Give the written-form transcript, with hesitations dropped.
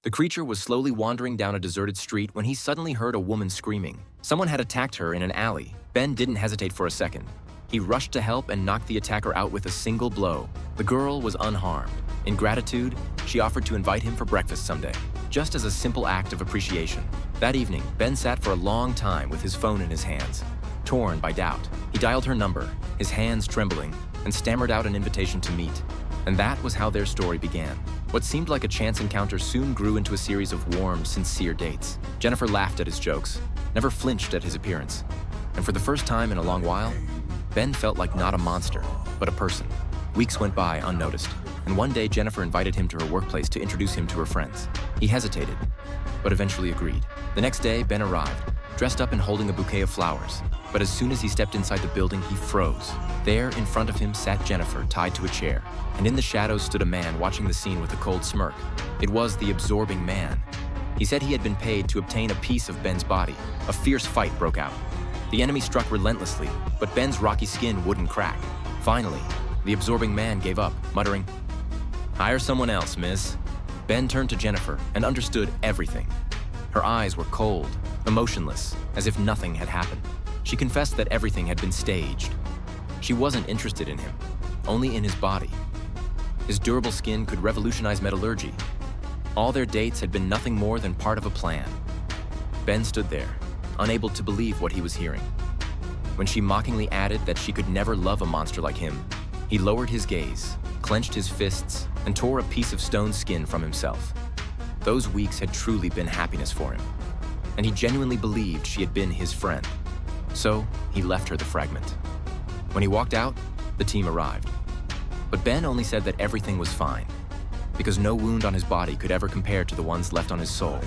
The creature was slowly wandering down a deserted street when he suddenly heard a woman screaming. Someone had attacked her in an alley. Ben didn't hesitate for a second. He rushed to help and knocked the attacker out with a single blow. The girl was unharmed. In gratitude, she offered to invite him for breakfast someday, just as a simple act of appreciation. That evening, Ben sat for a long time with his phone in his hands, torn by doubt. He dialed her number, his hands trembling, and stammered out an invitation to meet. And that was how their story began. What seemed like a chance encounter soon grew into a series of warm, sincere dates. Jennifer laughed at his jokes, never flinched at his appearance. And for the first time in a long while, Ben felt like not a monster, but a person. Weeks went by unnoticed, and one day Jennifer invited him to her workplace to introduce him to her friends. He hesitated, but eventually agreed. The next day, Ben arrived, dressed up and holding a bouquet of flowers. But as soon as he stepped inside the building, he froze. There, in front of him, sat Jennifer, tied to a chair. And in the shadows stood a man watching the scene with a cold smirk. It was the absorbing man. He said he had been paid to obtain a piece of Ben's body. A fierce fight broke out. The enemy struck relentlessly, but Ben's rocky skin wouldn't crack. Finally, the absorbing man gave up, muttering, "Hire someone else, miss." Ben turned to Jennifer and understood everything. Her eyes were cold, emotionless, as if nothing had happened. She confessed that everything had been staged. She wasn't interested in him, only in his body. His durable skin could revolutionize metallurgy. All their dates had been nothing more than part of a plan. Ben stood there, unable to believe what he was hearing. When she mockingly added that she could never love a monster like him, he lowered his gaze, clenched his fists, and tore a piece of stone skin from himself. Those weeks had truly been happiness for him, and he genuinely believed she had been his friend. So he left her the fragment. When he walked out, the team arrived. But Ben only said that everything was fine, because no wound on his body could ever compare to the ones left on his soul.